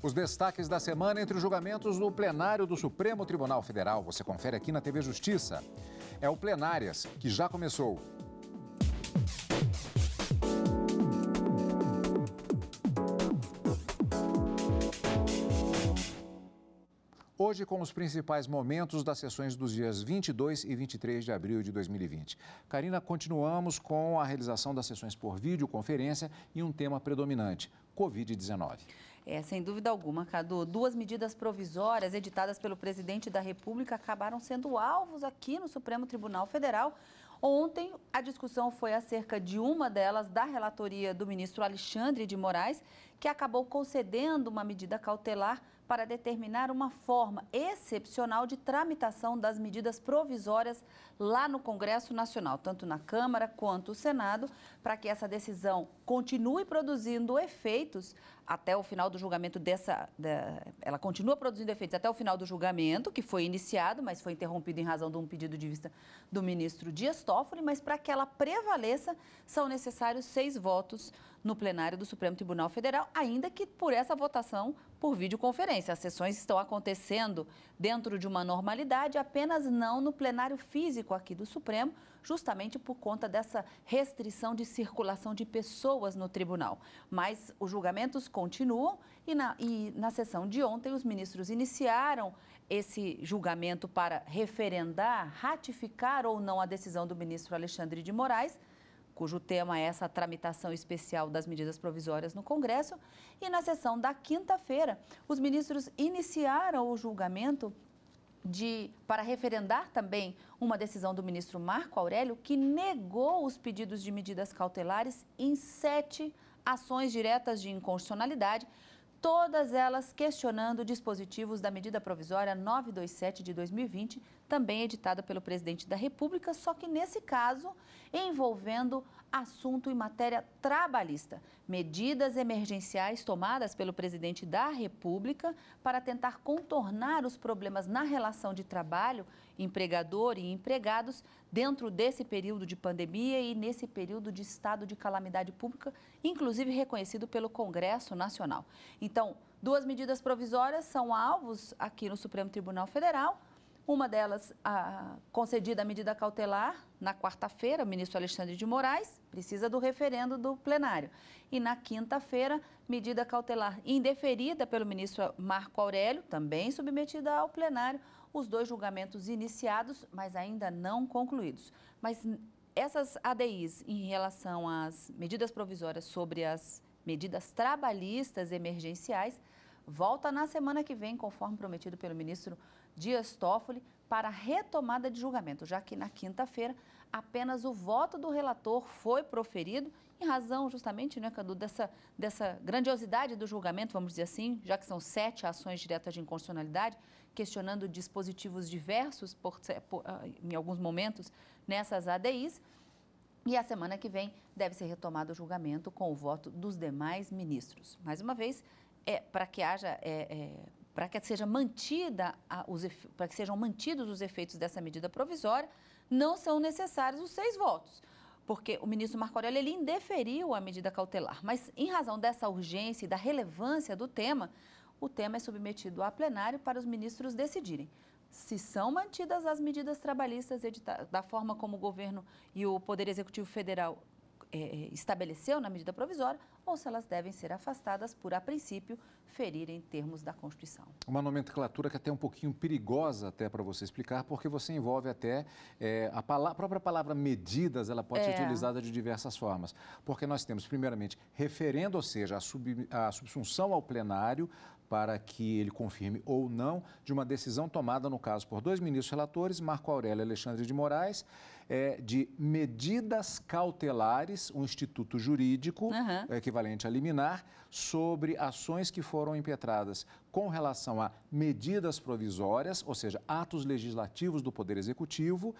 Os destaques da semana entre os julgamentos do plenário do Supremo Tribunal Federal. Você confere aqui na TV Justiça. É o Plenárias, que já começou. Hoje, com os principais momentos das sessões dos dias 22 e 23 de abril de 2020. Karina, continuamos com a realização das sessões por videoconferência e um tema predominante, Covid-19. Sem dúvida alguma, Cadu. Duas medidas provisórias editadas pelo presidente da República acabaram sendo alvos aqui no Supremo Tribunal Federal. Ontem, a discussão foi acerca de uma delas, da relatoria do ministro Alexandre de Moraes, que acabou concedendo uma medida cautelar para determinar uma forma excepcional de tramitação das medidas provisórias lá no Congresso Nacional, tanto na Câmara quanto no Senado, para que essa decisão continue produzindo efeitos até o final do julgamento ela continua produzindo efeitos até o final do julgamento, que foi iniciado, mas foi interrompido em razão de um pedido de vista do ministro Dias Toffoli, mas para que ela prevaleça, são necessários 6 votos no plenário do Supremo Tribunal Federal, ainda que por essa votação por videoconferência. As sessões estão acontecendo dentro de uma normalidade, apenas não no plenário físico aqui do Supremo, justamente por conta dessa restrição de circulação de pessoas no tribunal. Mas os julgamentos continuam e na sessão de ontem os ministros iniciaram esse julgamento para referendar, ratificar ou não a decisão do ministro Alexandre de Moraes, cujo tema é essa tramitação especial das medidas provisórias no Congresso. E na sessão da quinta-feira, os ministros iniciaram o julgamento para referendar também uma decisão do ministro Marco Aurélio, que negou os pedidos de medidas cautelares em 7 ações diretas de inconstitucionalidade, todas elas questionando dispositivos da medida provisória 927 de 2020, também editada pelo presidente da República, só que nesse caso envolvendo assunto em matéria trabalhista. Medidas emergenciais tomadas pelo presidente da República para tentar contornar os problemas na relação de trabalho, empregador e empregados, dentro desse período de pandemia e nesse período de estado de calamidade pública, inclusive reconhecido pelo Congresso Nacional. Então, 2 medidas provisórias são alvos aqui no Supremo Tribunal Federal. Uma delas, concedida a medida cautelar na quarta-feira, o ministro Alexandre de Moraes precisa do referendo do plenário. E na quinta-feira, medida cautelar indeferida pelo ministro Marco Aurélio, também submetida ao plenário, os 2 julgamentos iniciados, mas ainda não concluídos. Mas essas ADIs em relação às medidas provisórias sobre as medidas trabalhistas emergenciais volta na semana que vem, conforme prometido pelo ministro Dias Toffoli, para retomada de julgamento, já que na quinta-feira apenas o voto do relator foi proferido, em razão justamente, né, Cadu, dessa grandiosidade do julgamento, vamos dizer assim, já que são 7 ações diretas de inconstitucionalidade, questionando dispositivos diversos, em alguns momentos, nessas ADIs. E a semana que vem deve ser retomado o julgamento com o voto dos demais ministros. Mais uma vez, para que sejam mantidos os efeitos dessa medida provisória, não são necessários os 6 votos, porque o ministro Marco Aurélio ele indeferiu a medida cautelar, mas em razão dessa urgência e da relevância do tema, o tema é submetido a plenário para os ministros decidirem se são mantidas as medidas trabalhistas da forma como o governo e o Poder Executivo Federal estabeleceu na medida provisória, ou se elas devem ser afastadas por, a princípio, ferirem termos da Constituição. Uma nomenclatura que é até um pouquinho perigosa até para você explicar, porque você envolve até a própria palavra medidas, ela pode ser utilizada de diversas formas. Porque nós temos, primeiramente, referendo, ou seja, a subsunção ao plenário para que ele confirme ou não de uma decisão tomada, no caso, por 2 ministros relatores, Marco Aurélio e Alexandre de Moraes, de medidas cautelares, um instituto jurídico, equivalente a liminar, sobre ações que foram impetradas com relação a medidas provisórias, ou seja, atos legislativos do Poder Executivo,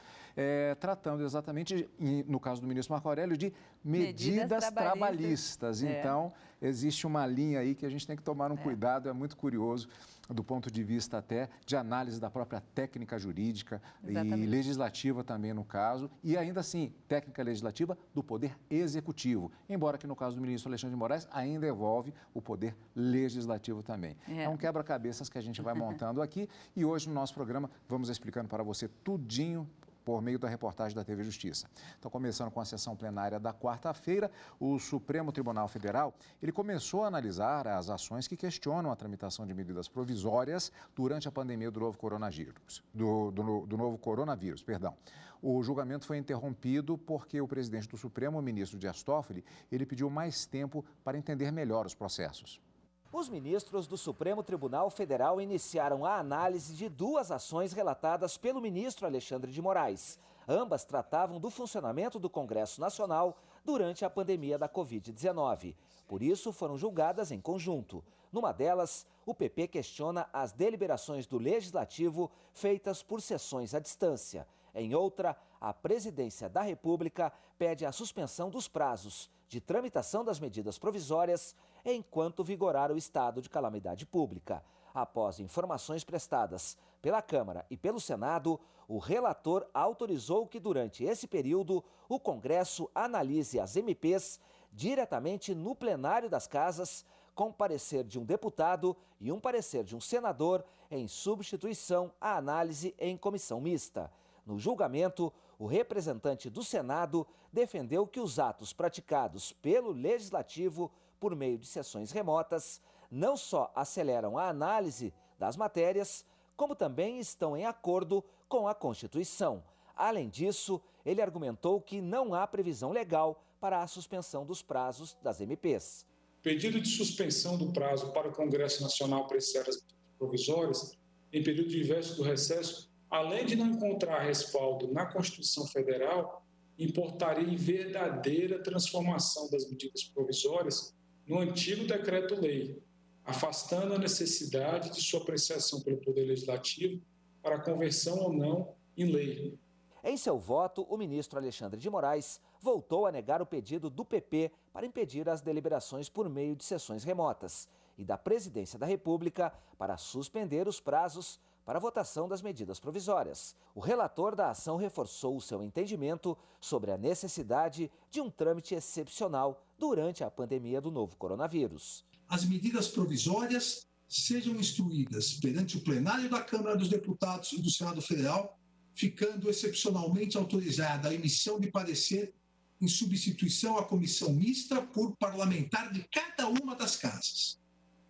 tratando exatamente, no caso do ministro Marco Aurélio, de medidas trabalhistas. Então, existe uma linha aí que a gente tem que tomar um cuidado, é muito curioso do ponto de vista até de análise da própria técnica jurídica Exatamente. e legislativa também no caso, e ainda assim, técnica legislativa do Poder Executivo, embora que no caso do ministro Alexandre de Moraes ainda envolve o Poder Legislativo também. É um quebra-cabeças que a gente vai montando aqui e hoje no nosso programa vamos explicando para você tudinho por meio da reportagem da TV Justiça. Então, começando com a sessão plenária da quarta-feira, o Supremo Tribunal Federal, ele começou a analisar as ações que questionam a tramitação de medidas provisórias durante a pandemia do novo coronavírus. O julgamento foi interrompido porque o presidente do Supremo, o ministro Dias Toffoli, ele pediu mais tempo para entender melhor os processos. Os ministros do Supremo Tribunal Federal iniciaram a análise de duas ações relatadas pelo ministro Alexandre de Moraes. Ambas tratavam do funcionamento do Congresso Nacional durante a pandemia da Covid-19. Por isso, foram julgadas em conjunto. Numa delas, o PP questiona as deliberações do Legislativo feitas por sessões à distância. Em outra, a Presidência da República pede a suspensão dos prazos de tramitação das medidas provisórias enquanto vigorar o estado de calamidade pública. Após informações prestadas pela Câmara e pelo Senado, o relator autorizou que durante esse período o Congresso analise as MPs diretamente no plenário das casas, com parecer de um deputado e um parecer de um senador, em substituição à análise em comissão mista. No julgamento, o representante do Senado defendeu que os atos praticados pelo Legislativo por meio de sessões remotas não só aceleram a análise das matérias, como também estão em acordo com a Constituição. Além disso, ele argumentou que não há previsão legal para a suspensão dos prazos das MPs. Pedido de suspensão do prazo para o Congresso Nacional apreciar as provisórias em período diverso do recesso, além de não encontrar respaldo na Constituição Federal, importaria em verdadeira transformação das medidas provisórias no antigo decreto-lei, afastando a necessidade de sua apreciação pelo Poder Legislativo para conversão ou não em lei. Em seu voto, o ministro Alexandre de Moraes voltou a negar o pedido do PP para impedir as deliberações por meio de sessões remotas e da Presidência da República para suspender os prazos para a votação das medidas provisórias. O relator da ação reforçou o seu entendimento sobre a necessidade de um trâmite excepcional durante a pandemia do novo coronavírus. As medidas provisórias sejam instruídas perante o plenário da Câmara dos Deputados e do Senado Federal, ficando excepcionalmente autorizada a emissão de parecer em substituição à comissão mista por parlamentar de cada uma das casas,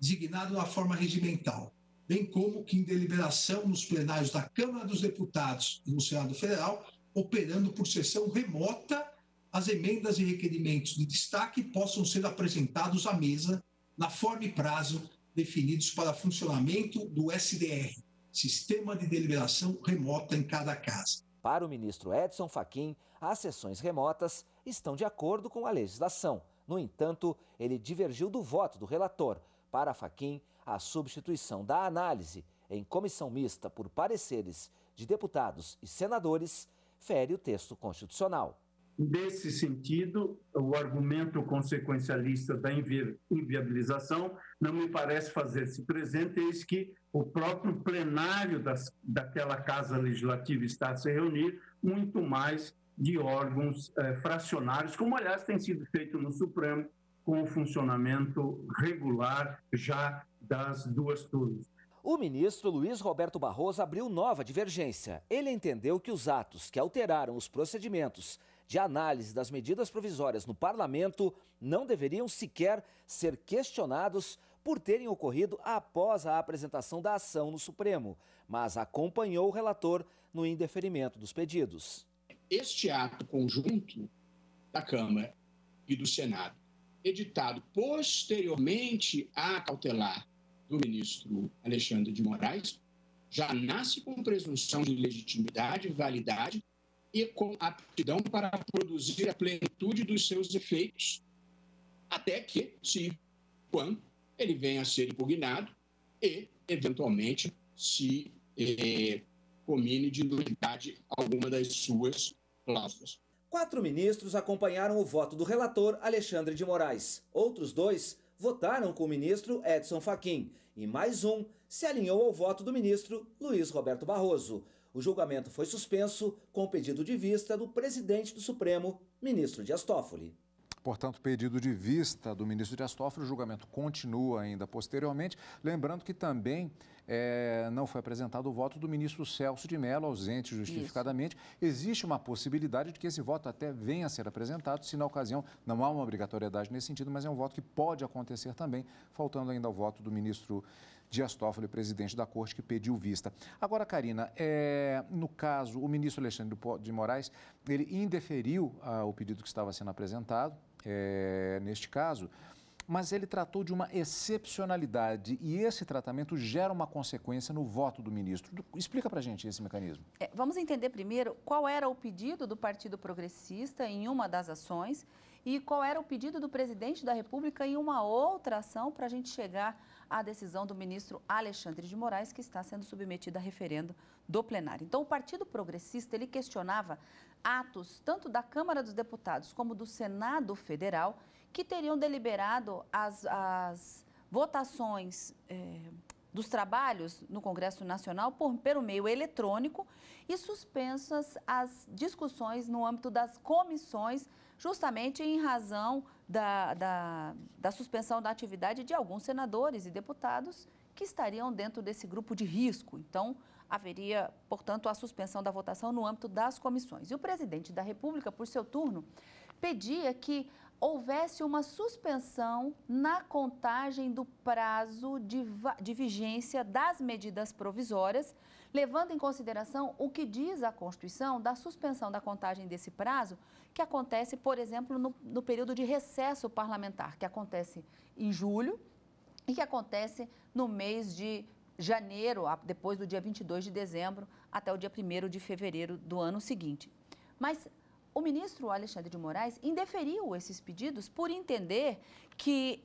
designado na forma regimental, bem como que em deliberação nos plenários da Câmara dos Deputados e no Senado Federal, operando por sessão remota, as emendas e requerimentos de destaque possam ser apresentados à mesa na forma e prazo definidos para funcionamento do SDR, Sistema de Deliberação Remota em cada casa. Para o ministro Edson Fachin, as sessões remotas estão de acordo com a legislação. No entanto, ele divergiu do voto do relator. Para Fachin, a substituição da análise em comissão mista por pareceres de deputados e senadores fere o texto constitucional. Nesse sentido, o argumento consequencialista da inviabilização não me parece fazer-se presente, eis que o próprio plenário daquela Casa Legislativa está a se reunir muito mais de órgãos fracionários, como, aliás, tem sido feito no Supremo, com o funcionamento regular já das duas turmas. O ministro Luiz Roberto Barroso abriu nova divergência. Ele entendeu que os atos que alteraram os procedimentos de análise das medidas provisórias no parlamento não deveriam sequer ser questionados por terem ocorrido após a apresentação da ação no Supremo, mas acompanhou o relator no indeferimento dos pedidos. Este ato conjunto da Câmara e do Senado, editado posteriormente à cautelar do ministro Alexandre de Moraes, já nasce com presunção de legitimidade, validade e com aptidão para produzir a plenitude dos seus efeitos, até que, se quando ele venha a ser impugnado e, eventualmente, se comine de nulidade alguma das suas cláusulas. 4 ministros acompanharam o voto do relator Alexandre de Moraes. Outros 2 votaram com o ministro Edson Fachin e mais um se alinhou ao voto do ministro Luiz Roberto Barroso. O julgamento foi suspenso com o pedido de vista do presidente do Supremo, ministro Dias Toffoli. Portanto, pedido de vista do ministro Dias Toffoli, o julgamento continua ainda posteriormente. Lembrando que também não foi apresentado o voto do ministro Celso de Mello, ausente justificadamente. Existe uma possibilidade de que esse voto até venha a ser apresentado, se na ocasião não há uma obrigatoriedade nesse sentido, mas é um voto que pode acontecer também, faltando ainda o voto do ministro Dias Toffoli, presidente da Corte, que pediu vista. Agora, Karina, no caso, o ministro Alexandre de Moraes, ele indeferiu o pedido que estava sendo apresentado, neste caso, mas ele tratou de uma excepcionalidade e esse tratamento gera uma consequência no voto do ministro. Explica para a gente esse mecanismo. Vamos entender primeiro qual era o pedido do Partido Progressista em uma das ações e qual era o pedido do presidente da República em uma outra ação para a gente chegar à decisão do ministro Alexandre de Moraes, que está sendo submetida a referendo do plenário. Então, o Partido Progressista, ele questionava atos tanto da Câmara dos Deputados como do Senado Federal que teriam deliberado as votações dos trabalhos no Congresso Nacional pelo meio eletrônico e suspensas as discussões no âmbito das comissões, justamente em razão da suspensão da atividade de alguns senadores e deputados que estariam dentro desse grupo de risco. Então, haveria, portanto, a suspensão da votação no âmbito das comissões. E o presidente da República, por seu turno, pedia que houvesse uma suspensão na contagem do prazo de vigência das medidas provisórias, levando em consideração o que diz a Constituição da suspensão da contagem desse prazo, que acontece, por exemplo, no período de recesso parlamentar, que acontece em julho e que acontece no mês de janeiro, depois do dia 22 de dezembro, até o dia 1º de fevereiro do ano seguinte. Mas o ministro Alexandre de Moraes indeferiu esses pedidos por entender que,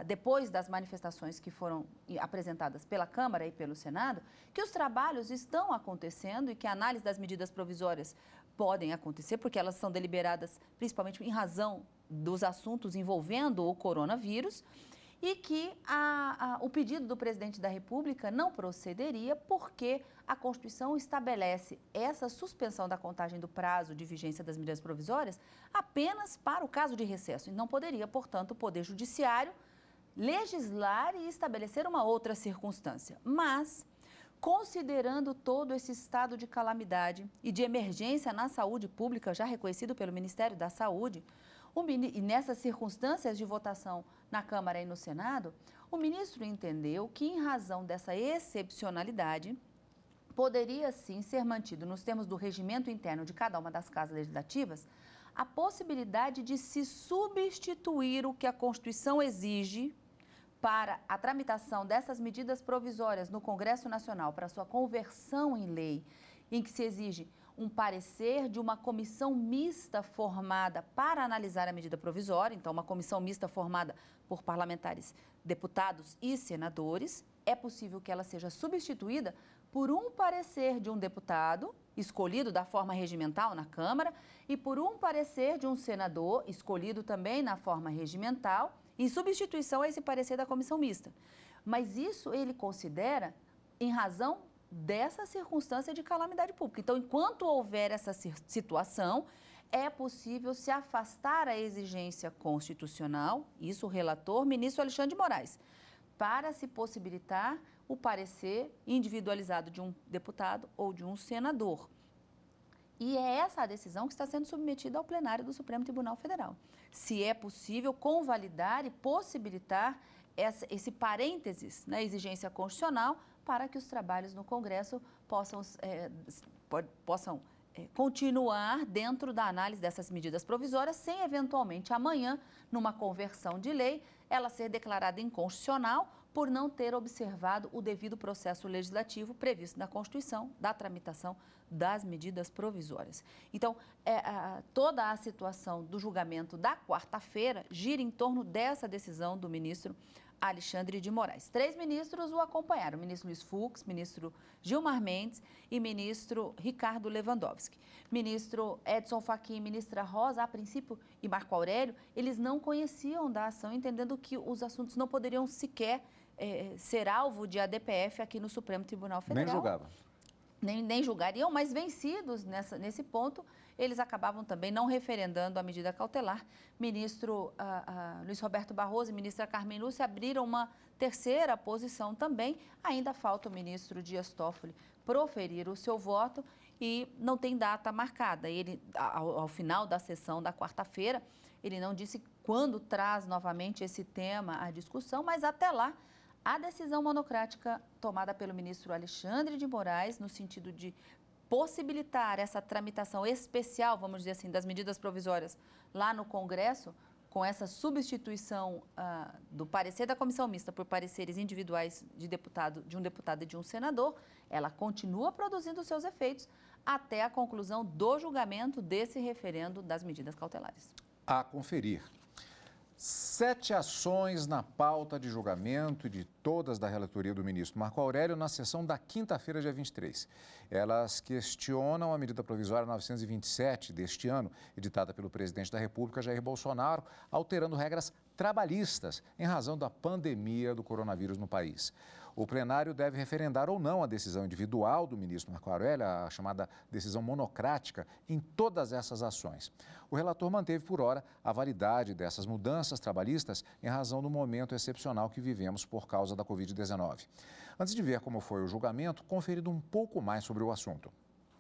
depois das manifestações que foram apresentadas pela Câmara e pelo Senado, que os trabalhos estão acontecendo e que a análise das medidas provisórias podem acontecer, porque elas são deliberadas principalmente em razão dos assuntos envolvendo o coronavírus, e que o pedido do presidente da República não procederia porque a Constituição estabelece essa suspensão da contagem do prazo de vigência das medidas provisórias apenas para o caso de recesso. E não poderia, portanto, o Poder Judiciário legislar e estabelecer uma outra circunstância. Mas, considerando todo esse estado de calamidade e de emergência na saúde pública, já reconhecido pelo Ministério da Saúde, e nessas circunstâncias de votação na Câmara e no Senado, o ministro entendeu que, em razão dessa excepcionalidade, poderia sim ser mantido, nos termos do regimento interno de cada uma das casas legislativas, a possibilidade de se substituir o que a Constituição exige para a tramitação dessas medidas provisórias no Congresso Nacional, para sua conversão em lei, em que se exige um parecer de uma comissão mista formada para analisar a medida provisória, então uma comissão mista formada por parlamentares, deputados e senadores, é possível que ela seja substituída por um parecer de um deputado, escolhido da forma regimental na Câmara, e por um parecer de um senador, escolhido também na forma regimental, em substituição a esse parecer da comissão mista. Mas isso ele considera em razão dessa circunstância de calamidade pública. Então, enquanto houver essa situação, é possível se afastar a exigência constitucional, isso o relator, ministro Alexandre de Moraes, para se possibilitar o parecer individualizado de um deputado ou de um senador. E é essa a decisão que está sendo submetida ao plenário do Supremo Tribunal Federal. Se é possível convalidar e possibilitar esse parênteses na exigência constitucional para que os trabalhos no Congresso possam continuar dentro da análise dessas medidas provisórias, sem eventualmente amanhã, numa conversão de lei, ela ser declarada inconstitucional por não ter observado o devido processo legislativo previsto na Constituição da tramitação das medidas provisórias. Então, toda a situação do julgamento da quarta-feira gira em torno dessa decisão do ministro Alexandre de Moraes. 3 ministros o acompanharam, o ministro Luiz Fux, ministro Gilmar Mendes e ministro Ricardo Lewandowski. Ministro Edson Fachin e ministra Rosa, a princípio, e Marco Aurélio, eles não conheciam da ação, entendendo que os assuntos não poderiam sequer ser alvo de ADPF aqui no Supremo Tribunal Federal. Nem julgavam. Nem julgariam, mas vencidos nesse ponto, eles acabavam também não referendando a medida cautelar. Ministro Luiz Roberto Barroso e ministra Carmen Lúcia abriram uma terceira posição também. Ainda falta o ministro Dias Toffoli proferir o seu voto e não tem data marcada. Ele, ao final da sessão da quarta-feira, ele não disse quando traz novamente esse tema à discussão, mas até lá, a decisão monocrática tomada pelo ministro Alexandre de Moraes, no sentido de possibilitar essa tramitação especial, vamos dizer assim, das medidas provisórias lá no Congresso, com essa substituição do parecer da comissão mista por pareceres individuais de um deputado e de um senador, ela continua produzindo seus efeitos até a conclusão do julgamento desse referendo das medidas cautelares. A conferir. 7 ações na pauta de julgamento e de todas da relatoria do ministro Marco Aurélio na sessão da quinta-feira, dia 23. Elas questionam a medida provisória 927 deste ano, editada pelo presidente da República, Jair Bolsonaro, alterando regras trabalhistas em razão da pandemia do coronavírus no país. O plenário deve referendar ou não a decisão individual do ministro Marco Aurélio, a chamada decisão monocrática, em todas essas ações. O relator manteve, por hora, a validade dessas mudanças trabalhistas em razão do momento excepcional que vivemos por causa da Covid-19. Antes de ver como foi o julgamento, conferido um pouco mais sobre o assunto.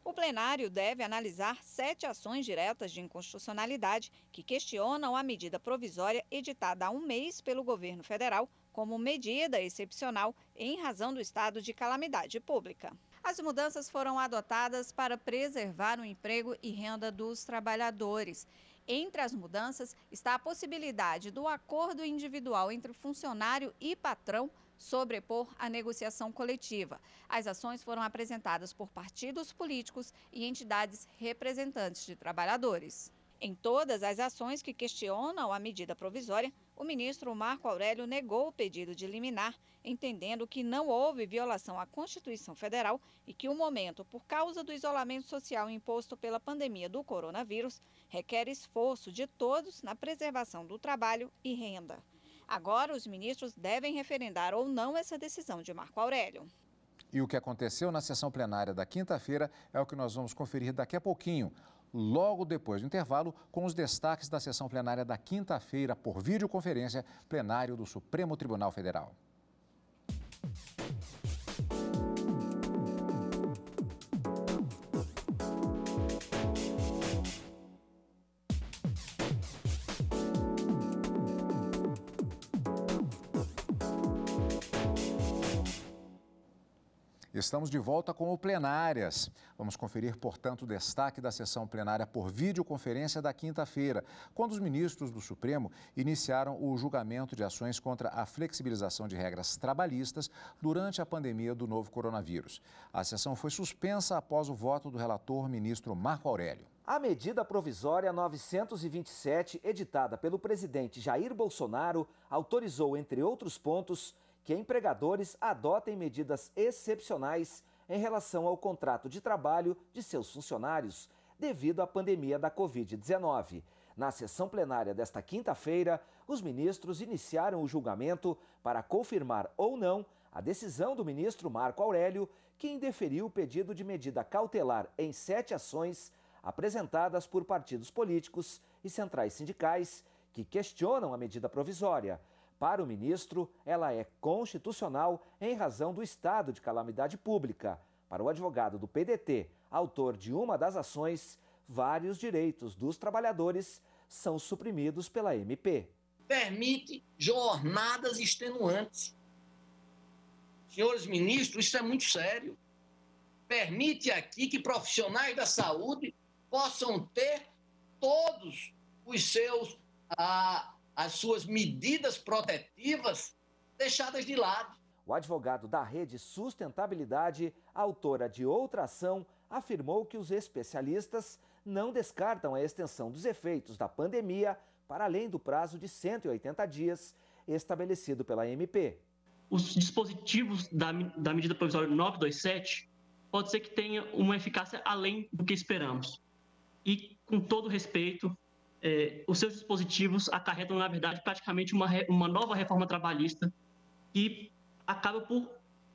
O plenário deve analisar 7 ações diretas de inconstitucionalidade que questionam a medida provisória editada há um mês pelo governo federal como medida excepcional em razão do estado de calamidade pública. As mudanças foram adotadas para preservar o emprego e renda dos trabalhadores. Entre as mudanças está a possibilidade do acordo individual entre o funcionário e patrão sobrepor a negociação coletiva. As ações foram apresentadas por partidos políticos e entidades representantes de trabalhadores. Em todas as ações que questionam a medida provisória, o ministro Marco Aurélio negou o pedido de liminar, entendendo que não houve violação à Constituição Federal e que o momento, por causa do isolamento social imposto pela pandemia do coronavírus, requer esforço de todos na preservação do trabalho e renda. Agora, os ministros devem referendar ou não essa decisão de Marco Aurélio. E o que aconteceu na sessão plenária da quinta-feira é o que nós vamos conferir daqui a pouquinho, logo depois do intervalo, com os destaques da sessão plenária da quinta-feira por videoconferência, plenário do Supremo Tribunal Federal. Estamos de volta com o Plenárias. Vamos conferir, portanto, o destaque da sessão plenária por videoconferência da quinta-feira, quando os ministros do Supremo iniciaram o julgamento de ações contra a flexibilização de regras trabalhistas durante a pandemia do novo coronavírus. A sessão foi suspensa após o voto do relator ministro Marco Aurélio. A medida provisória 927, editada pelo presidente Jair Bolsonaro, autorizou, entre outros pontos, que empregadores adotem medidas excepcionais em relação ao contrato de trabalho de seus funcionários, devido à pandemia da Covid-19. Na sessão plenária desta quinta-feira, os ministros iniciaram o julgamento para confirmar ou não a decisão do ministro Marco Aurélio, que indeferiu o pedido de medida cautelar em 7 ações apresentadas por partidos políticos e centrais sindicais que questionam a medida provisória. Para o ministro, ela é constitucional em razão do estado de calamidade pública. Para o advogado do PDT, autor de uma das ações, vários direitos dos trabalhadores são suprimidos pela MP. Permite jornadas extenuantes. Senhores ministros, isso é muito sério. Permite aqui que profissionais da saúde possam ter todos as suas medidas protetivas deixadas de lado. O advogado da Rede Sustentabilidade, autora de outra ação, afirmou que os especialistas não descartam a extensão dos efeitos da pandemia para além do prazo de 180 dias, estabelecido pela MP. Os dispositivos da medida provisória 927 pode ser que tenha uma eficácia além do que esperamos. E, com todo respeito, os seus dispositivos acarretam, na verdade, praticamente uma nova reforma trabalhista que acaba por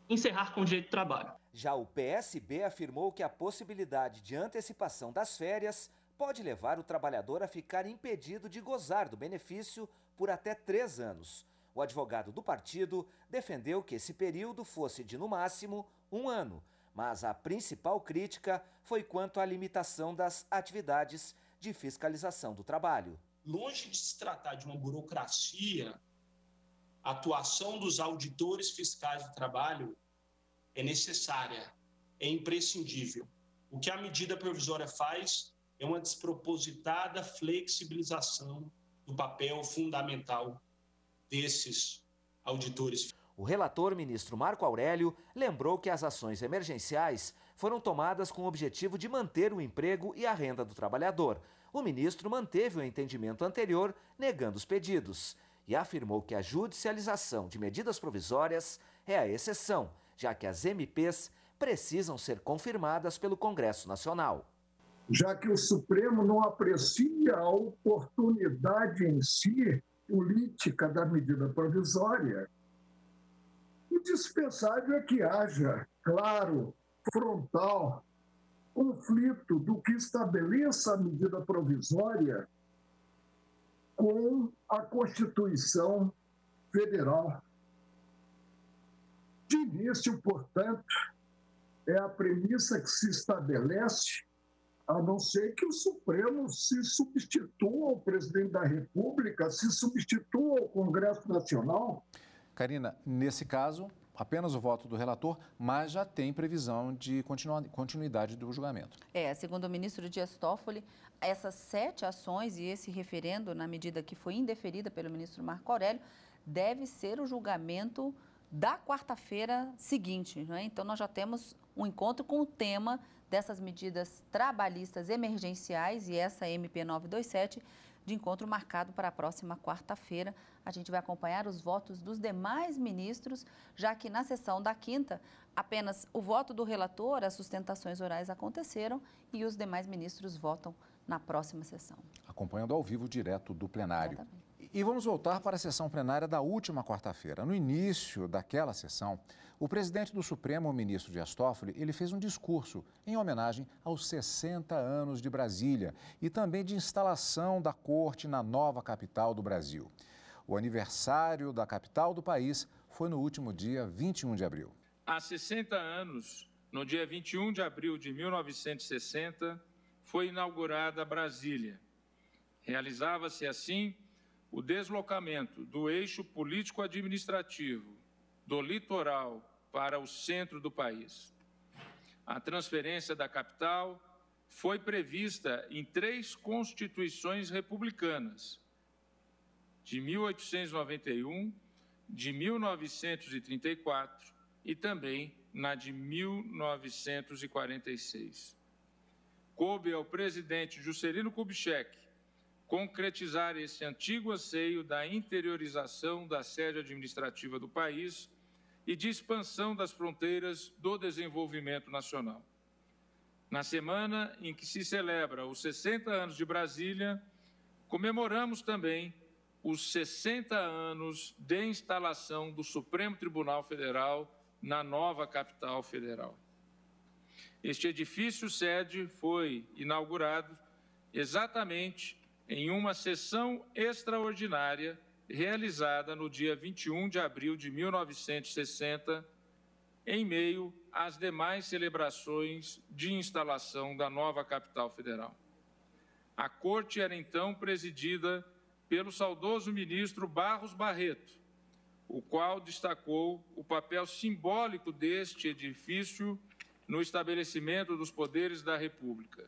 encerrar com o direito do trabalho. Já o PSB afirmou que a possibilidade de antecipação das férias pode levar o trabalhador a ficar impedido de gozar do benefício por até 3 anos. O advogado do partido defendeu que esse período fosse de, no máximo, 1 ano, mas a principal crítica foi quanto à limitação das atividades de fiscalização do trabalho. Longe de se tratar de uma burocracia, a atuação dos auditores fiscais do trabalho é necessária, é imprescindível. O que a medida provisória faz é uma despropositada flexibilização do papel fundamental desses auditores. O relator, ministro Marco Aurélio, lembrou que as ações emergenciais foram tomadas com o objetivo de manter o emprego e a renda do trabalhador. O ministro manteve o entendimento anterior, negando os pedidos, e afirmou que a judicialização de medidas provisórias é a exceção, já que as MPs precisam ser confirmadas pelo Congresso Nacional. Já que o Supremo não aprecia a oportunidade em si política da medida provisória, o dispensável é que haja, claro, frontal, conflito do que estabeleça a medida provisória com a Constituição Federal. De início, portanto, é a premissa que se estabelece, a não ser que o Supremo se substitua ao presidente da República, se substitua ao Congresso Nacional. Karina, nesse caso, apenas o voto do relator, mas já tem previsão de continuidade do julgamento. Segundo o ministro Dias Toffoli, essas 7 ações e esse referendo, na medida que foi indeferida pelo ministro Marco Aurélio, deve ser o julgamento da quarta-feira seguinte, não é? Então, nós já temos um encontro com o tema dessas medidas trabalhistas emergenciais e essa MP 927 de encontro marcado para a próxima quarta-feira. A gente vai acompanhar os votos dos demais ministros, já que na sessão da quinta, apenas o voto do relator, as sustentações orais aconteceram e os demais ministros votam na próxima sessão. Acompanhando ao vivo direto do plenário. Exatamente. E vamos voltar para a sessão plenária da última quarta-feira. No início daquela sessão, o presidente do Supremo, o ministro Dias Toffoli, ele fez um discurso em homenagem aos 60 anos de Brasília e também de instalação da corte na nova capital do Brasil. O aniversário da capital do país foi no último dia 21 de abril. Há 60 anos, no dia 21 de abril de 1960, foi inaugurada Brasília. Realizava-se assim o deslocamento do eixo político-administrativo do litoral para o centro do país. A transferência da capital foi prevista em 3 constituições republicanas, de 1891, de 1934 e também na de 1946. Coube ao presidente Juscelino Kubitschek concretizar esse antigo anseio da interiorização da sede administrativa do país e de expansão das fronteiras do desenvolvimento nacional. Na semana em que se celebra os 60 anos de Brasília, comemoramos também os 60 anos de instalação do Supremo Tribunal Federal na nova capital federal. Este edifício sede foi inaugurado exatamente em uma sessão extraordinária realizada no dia 21 de abril de 1960, em meio às demais celebrações de instalação da nova capital federal. A corte era então presidida pelo saudoso ministro Barros Barreto, o qual destacou o papel simbólico deste edifício no estabelecimento dos poderes da República.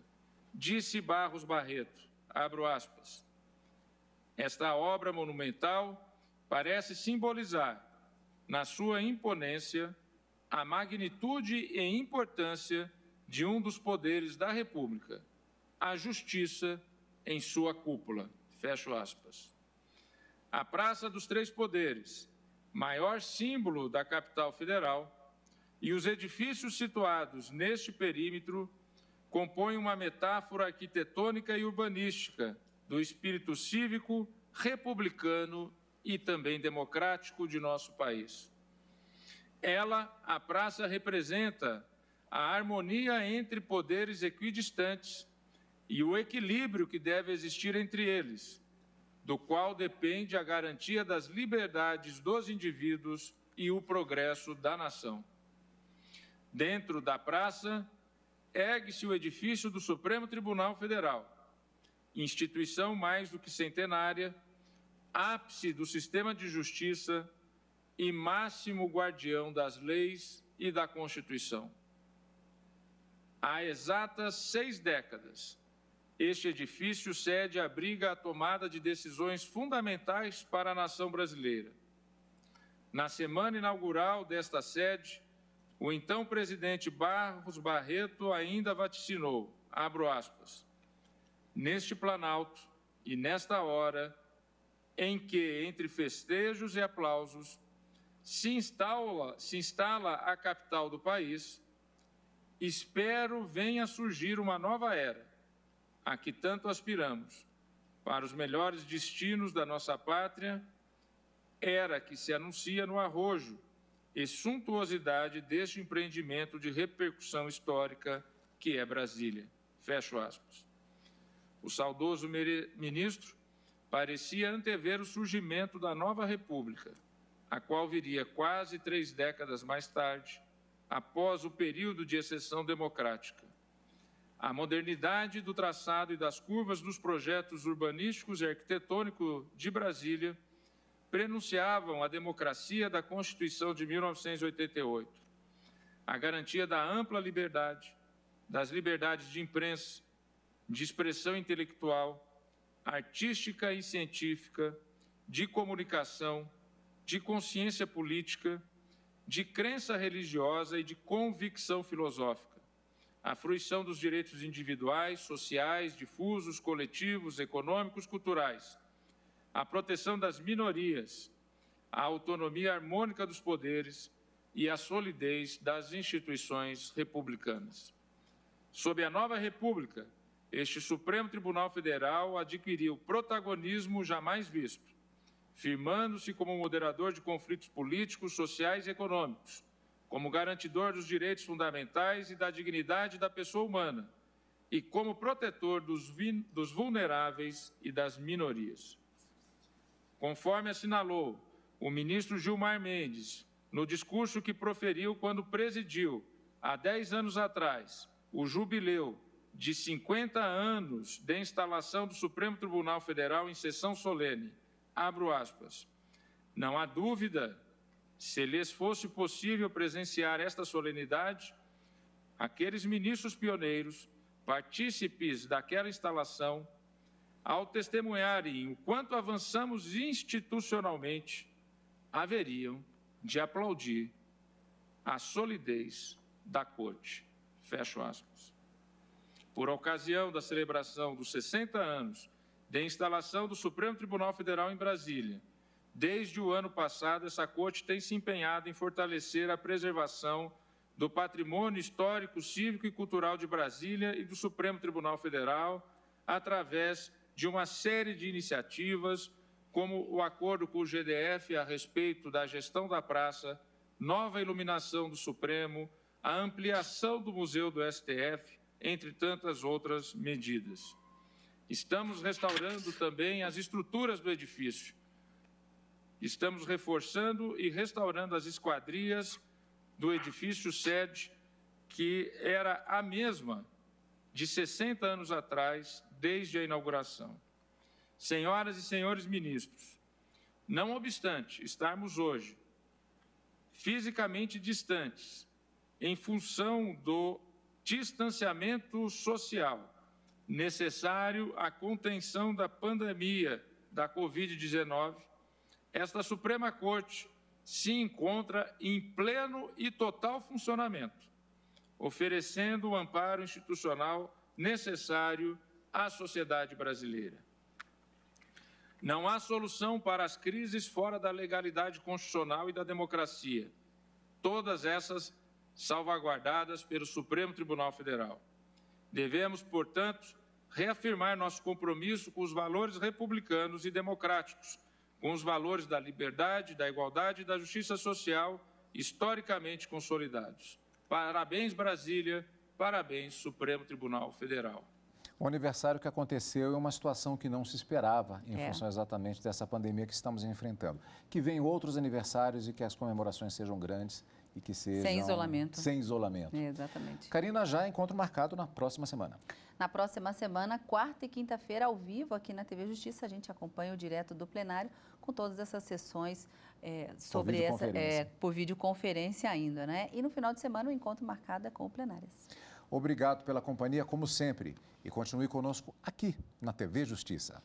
Disse Barros Barreto, abro aspas, esta obra monumental parece simbolizar, na sua imponência, a magnitude e importância de um dos poderes da República, a justiça em sua cúpula, fecho aspas. a Praça dos Três Poderes, maior símbolo da capital federal, e os edifícios situados neste perímetro compõem uma metáfora arquitetônica e urbanística do espírito cívico, republicano e também democrático de nosso país. Ela, a praça, representa a harmonia entre poderes equidistantes e o equilíbrio que deve existir entre eles, do qual depende a garantia das liberdades dos indivíduos e o progresso da nação. Dentro da praça, ergue-se o edifício do Supremo Tribunal Federal, instituição mais do que centenária, ápice do sistema de justiça e máximo guardião das leis e da Constituição. Há exatas 6 décadas, este edifício sede abriga a tomada de decisões fundamentais para a nação brasileira. Na semana inaugural desta sede, o então presidente Barros Barreto ainda vaticinou, abro aspas, neste Planalto e nesta hora em que, entre festejos e aplausos, se instala a capital do país, espero venha surgir uma nova era, a que tanto aspiramos, para os melhores destinos da nossa pátria, era que se anuncia no arrojo e suntuosidade deste empreendimento de repercussão histórica que é Brasília. Fecho aspas. O saudoso ministro parecia antever o surgimento da nova república, a qual viria quase 3 décadas mais tarde, após o período de exceção democrática. A modernidade do traçado e das curvas dos projetos urbanísticos e arquitetônicos de Brasília prenunciavam a democracia da Constituição de 1988, a garantia da ampla liberdade, das liberdades de imprensa, de expressão intelectual, artística e científica, de comunicação, de consciência política, de crença religiosa e de convicção filosófica, a fruição dos direitos individuais, sociais, difusos, coletivos, econômicos, culturais, a proteção das minorias, a autonomia harmônica dos poderes e a solidez das instituições republicanas. Sob a nova República, este Supremo Tribunal Federal adquiriu protagonismo jamais visto, firmando-se como moderador de conflitos políticos, sociais e econômicos, como garantidor dos direitos fundamentais e da dignidade da pessoa humana e como protetor dos vulneráveis e das minorias. Conforme assinalou o ministro Gilmar Mendes, no discurso que proferiu quando presidiu, há 10 anos atrás, o jubileu de 50 anos de instalação do Supremo Tribunal Federal em sessão solene, abro aspas, não há dúvida, se lhes fosse possível presenciar esta solenidade, aqueles ministros pioneiros, partícipes daquela instalação, ao testemunharem o quanto avançamos institucionalmente, haveriam de aplaudir a solidez da Corte. Fecho aspas. Por ocasião da celebração dos 60 anos de instalação do Supremo Tribunal Federal em Brasília, desde o ano passado, essa Corte tem se empenhado em fortalecer a preservação do patrimônio histórico, cívico e cultural de Brasília e do Supremo Tribunal Federal, através de uma série de iniciativas, como o acordo com o GDF a respeito da gestão da praça, nova iluminação do Supremo, a ampliação do Museu do STF, entre tantas outras medidas. Estamos restaurando também as estruturas do edifício. Estamos reforçando e restaurando as esquadrias do edifício sede, que era a mesma de 60 anos atrás, desde a inauguração. Senhoras e senhores ministros, não obstante estarmos hoje fisicamente distantes, em função do distanciamento social necessário à contenção da pandemia da Covid-19, esta Suprema Corte se encontra em pleno e total funcionamento, oferecendo o amparo institucional necessário à sociedade brasileira. Não há solução para as crises fora da legalidade constitucional e da democracia. Todas essas salvaguardadas pelo Supremo Tribunal Federal. Devemos, portanto, reafirmar nosso compromisso com os valores republicanos e democráticos, com os valores da liberdade, da igualdade e da justiça social historicamente consolidados. Parabéns, Brasília, parabéns, Supremo Tribunal Federal. O aniversário que aconteceu é uma situação que não se esperava em função exatamente dessa pandemia que estamos enfrentando. Que venham outros aniversários e que as comemorações sejam grandes e que sejam... Sem isolamento. Sem isolamento. Exatamente. Karina, já encontro marcado na próxima semana. Na próxima semana, quarta e quinta-feira, ao vivo, aqui na TV Justiça, a gente acompanha o direto do plenário com todas essas sessões sobre por videoconferência ainda, né? E no final de semana, o encontro marcado é com o Plenárias. Obrigado pela companhia, como sempre. E continue conosco aqui na TV Justiça.